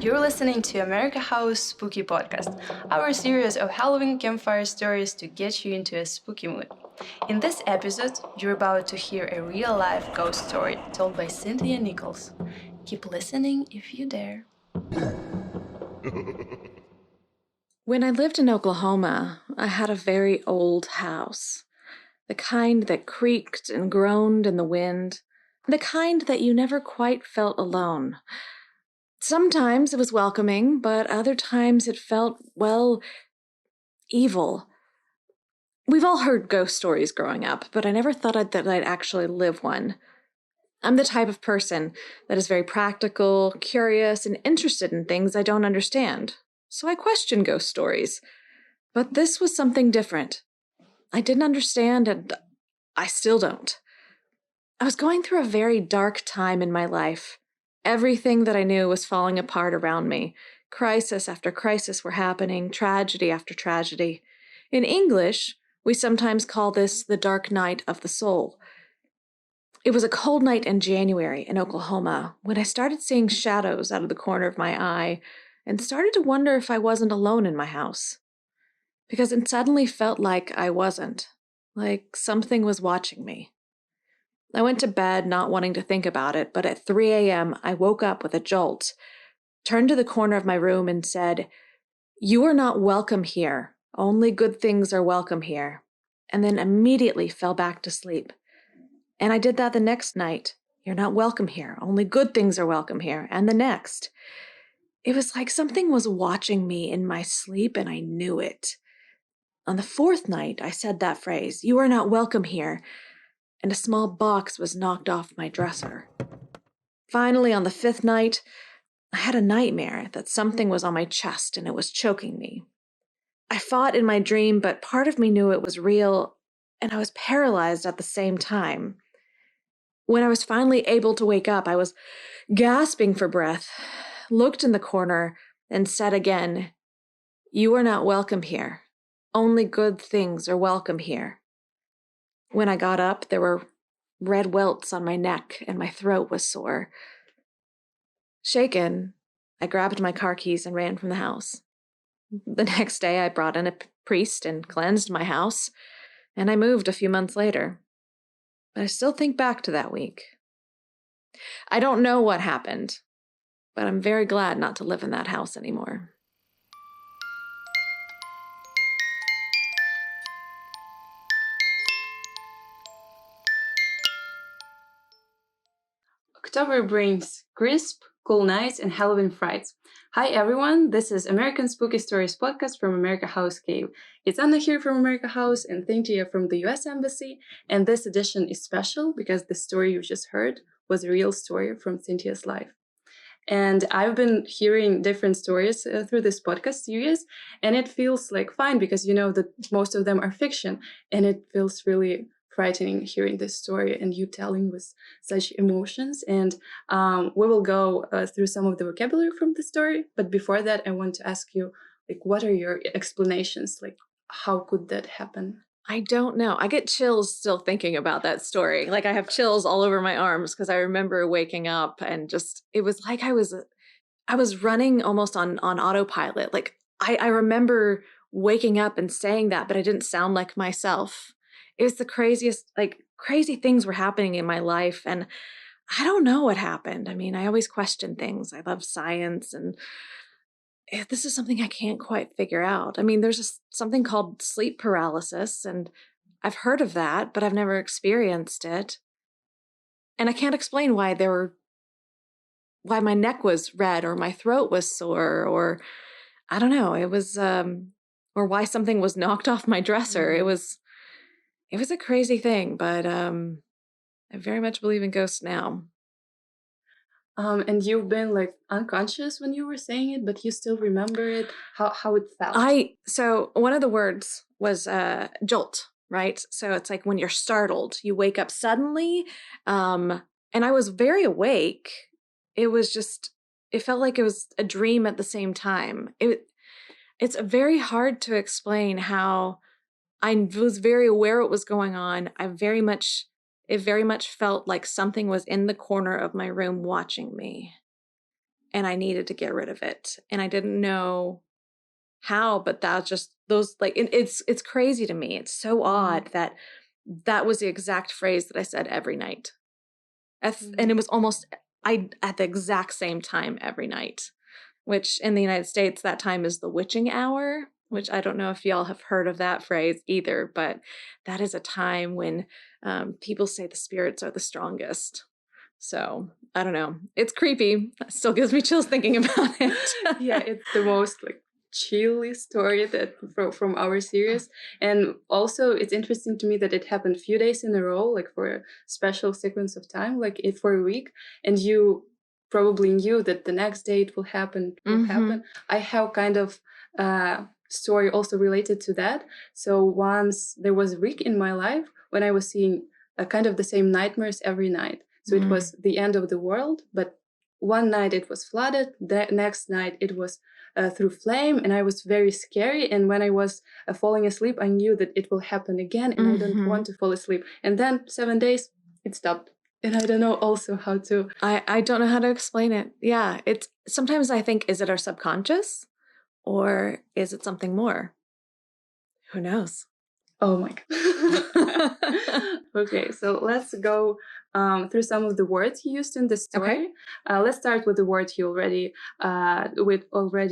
You're listening to America House Spooky Podcast, our series of Halloween campfire stories to get you into a spooky mood. In this episode, you're about to hear a real-life ghost story told by Cynthia Nichols. Keep listening if you dare. When I lived in Oklahoma, I had a very old house. The kind that creaked and groaned in the wind. The kind that you never quite felt alone. Sometimes it was welcoming, but other times it felt, well, evil. We've all heard ghost stories growing up, but I never thought that I'd actually live one. I'm the type of person that is very practical, curious, and interested in things I don't understand. So I question ghost stories. But this was something different. I didn't understand, and I still don't. I was going through a very dark time in my life. Everything that I knew was falling apart around me. Crisis after crisis were happening, tragedy after tragedy. In English, we sometimes call this the dark night of the soul. It was a cold night in January in Oklahoma when I started seeing shadows out of the corner of my eye and started to wonder if I wasn't alone in my house. Because it suddenly felt like I wasn't, like something was watching me. I went to bed not wanting to think about it, but at 3 a.m. I woke up with a jolt, turned to the corner of my room and said, "You are not welcome here. Only good things are welcome here." And then immediately fell back to sleep. And I did that the next night. "You're not welcome here. Only good things are welcome here." And the next. It was like something was watching me in my sleep, and I knew it. On the fourth night, I said that phrase, "You are not welcome here," and a small box was knocked off my dresser. Finally, on the fifth night, I had a nightmare that something was on my chest and it was choking me. I fought in my dream, but part of me knew it was real, and I was paralyzed at the same time. When I was finally able to wake up, I was gasping for breath, looked in the corner, and said again, "You are not welcome here. Only good things are welcome here." When I got up, there were red welts on my neck and my throat was sore. Shaken, I grabbed my car keys and ran from the house. The next day, I brought in a priest and cleansed my house, and I moved a few months later. But I still think back to that week. I don't know what happened, but I'm very glad not to live in that house anymore. October brings crisp, cool nights and Halloween frights. Hi everyone, this is American Spooky Stories podcast from America House Cave. It's Anna here from America House and Cynthia from the US Embassy, and this edition is special because the story you just heard was a real story from Cynthia's life. And I've been hearing different stories through this podcast series, and it feels like fine because you know that most of them are fiction, and it feels really frightening hearing this story and you telling with such emotions. And we will go through some of the vocabulary from the story. But before that, I want to ask you, like, what are your explanations? Like, how could that happen? I don't know. I get chills still thinking about that story. Like I have chills all over my arms because I remember waking up and just, it was like I was running almost on autopilot. Like I remember waking up and saying that, but I didn't sound like myself. It was the craziest, like crazy things were happening in my life. And I don't know what happened. I mean, I always question things. I love science and this is something I can't quite figure out. I mean, there's something called sleep paralysis, and I've heard of that, but I've never experienced it. And I can't explain why why my neck was red or my throat was sore, or I don't know. It was, or why something was knocked off my dresser. It was a crazy thing, but I very much believe in ghosts now. And you've been like unconscious when you were saying it, but you still remember it, how it felt. So one of the words was jolt, right? So it's like when you're startled, you wake up suddenly. And I was very awake. It was just, it felt like it was a dream at the same time. It's very hard to explain how I was very aware what was going on. It very much felt like something was in the corner of my room watching me. and I needed to get rid of it. And I didn't know how, but that just those like it's crazy to me. It's so odd that that was the exact phrase that I said every night. And it was almost at the exact same time every night, which in the United States, that time is the witching hour, which I don't know if y'all have heard of that phrase either, but that is a time when people say the spirits are the strongest. So I don't know. It's creepy. It still gives me chills thinking about it. Yeah, it's the most like chilly story that from our series. And also it's interesting to me that it happened a few days in a row, like for a special sequence of time, like for a week, and you probably knew that the next day it will happen. I have kind of story also related to that. So once there was a week in my life when I was seeing kind of the same nightmares every night. So it was the end of the world, but one night it was flooded, the next night it was through flame, and I was very scary. And when I was falling asleep, I knew that it will happen again, and I don't want to fall asleep. And then 7 days, it stopped. And I don't know also how to... I don't know how to explain it. Yeah, it's sometimes I think, is it our subconscious or is it something more? Who knows? Oh my God. Okay, so let's go through some of the words you used in the story. Okay. Let's start with the words you already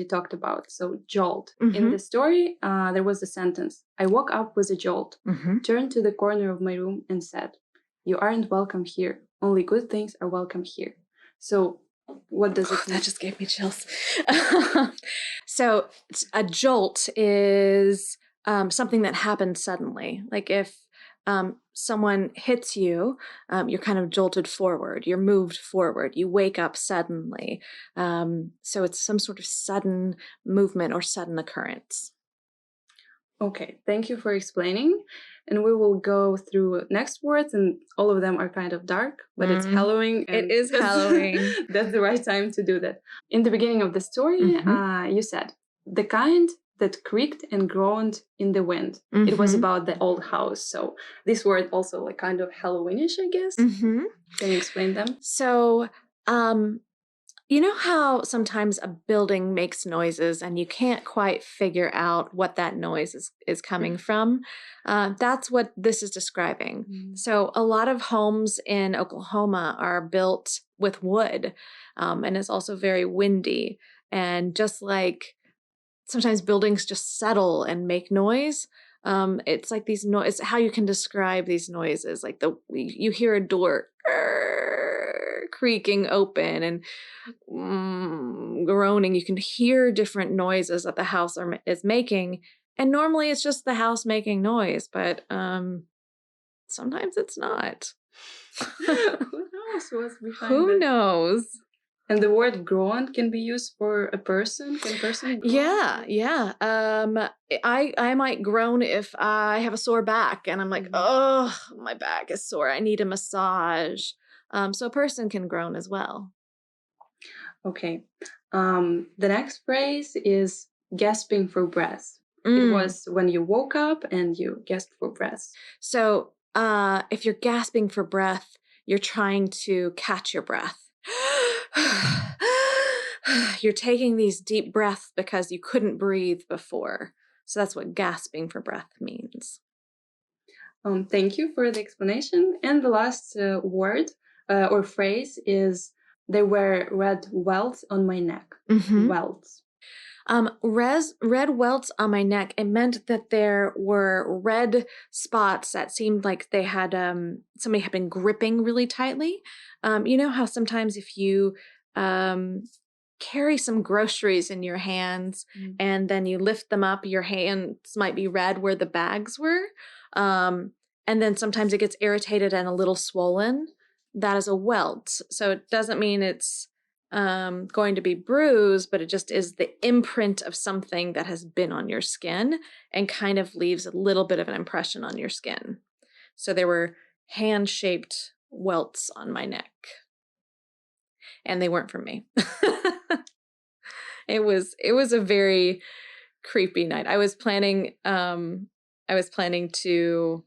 talked about. So jolt. In the story, there was a sentence. I woke up with a jolt, turned to the corner of my room and said, "You aren't welcome here. Only good things are welcome here." So what does it mean? That just gave me chills. So a jolt is something that happens suddenly. Like if someone hits you, you're kind of jolted forward, you're moved forward, you wake up suddenly. So it's some sort of sudden movement or sudden occurrence. Okay, thank you for explaining. And we will go through next words, and all of them are kind of dark, but it's Halloween. It is Halloween. That's the right time to do that. In the beginning of the story, you said, the kind that creaked and groaned in the wind. It was about the old house. So this word also like kind of Halloweenish, I guess. Can you explain them? So, you know how sometimes a building makes noises and you can't quite figure out what that noise is coming from? That's what this is describing. So a lot of homes in Oklahoma are built with wood, and it's also very windy. And just like sometimes buildings just settle and make noise, it's like these noise. How you can describe these noises, like you hear a door creaking open and groaning. You can hear different noises that the house is making, and normally it's just the house making noise, but sometimes it's not. Who knows what's behind Who knows? And the word groan can be used for a person. Can a person groan? Yeah. I might groan if I have a sore back and I'm like, oh, my back is sore. I need a massage. So a person can groan as well. Okay. The next phrase is gasping for breath. It was when you woke up and you gasped for breath. So if you're gasping for breath, you're trying to catch your breath. You're taking these deep breaths because you couldn't breathe before. So that's what gasping for breath means. Thank you for the explanation. And the last word or phrase is, there were red welts on my neck. Welts. Red welts on my neck. It meant that there were red spots that seemed like they had somebody had been gripping really tightly. You know how sometimes if you carry some groceries in your hands and then you lift them up, your hands might be red where the bags were. And then sometimes it gets irritated and a little swollen. That is a welt. So it doesn't mean it's going to be bruised, but it just is the imprint of something that has been on your skin and kind of leaves a little bit of an impression on your skin. So there were hand-shaped welts on my neck. And they weren't from me. It was a very creepy night. I was planning to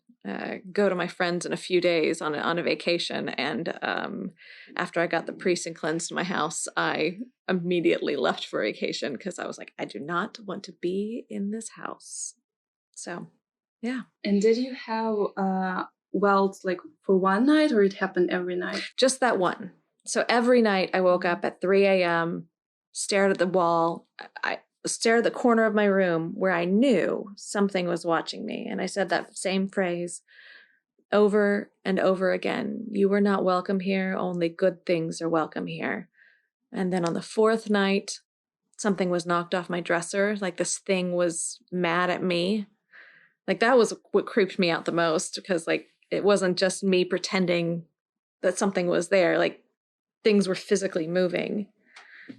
go to my friends in a few days on a vacation. And after I got the priest and cleansed my house, I immediately left for vacation because I was like, I do not want to be in this house. So, yeah. And did you have welts like for one night, or it happened every night? Just that one. So every night I woke up at 3 a.m., stared at the wall. I stared at the corner of my room where I knew something was watching me. And I said that same phrase over and over again. You were not welcome here. Only good things are welcome here. And then on the fourth night, something was knocked off my dresser. Like this thing was mad at me. Like that was what creeped me out the most, because like it wasn't just me pretending that something was there. Like things were physically moving.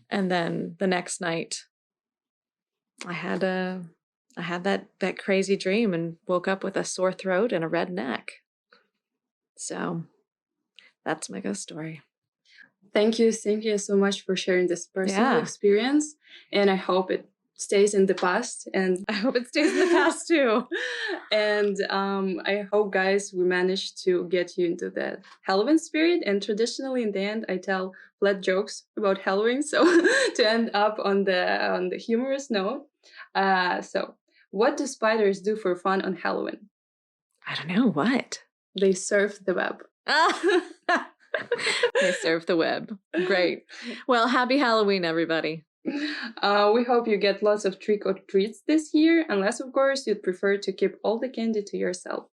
And then the next night, I had that crazy dream and woke up with a sore throat and a red neck. So that's my ghost story. Thank you, Cynthia, so much for sharing this personal experience. And I hope it stays in the past. And I hope it stays in the past too. And I hope, guys, we managed to get you into the Halloween spirit. And traditionally, in the end, I tell flat jokes about Halloween, so to end up on the humorous note. So, what do spiders do for fun on Halloween? I don't know. What? They surf the web. They surf the web. Great. Well, happy Halloween, everybody. We hope you get lots of trick or treats this year, unless, of course, you'd prefer to keep all the candy to yourself.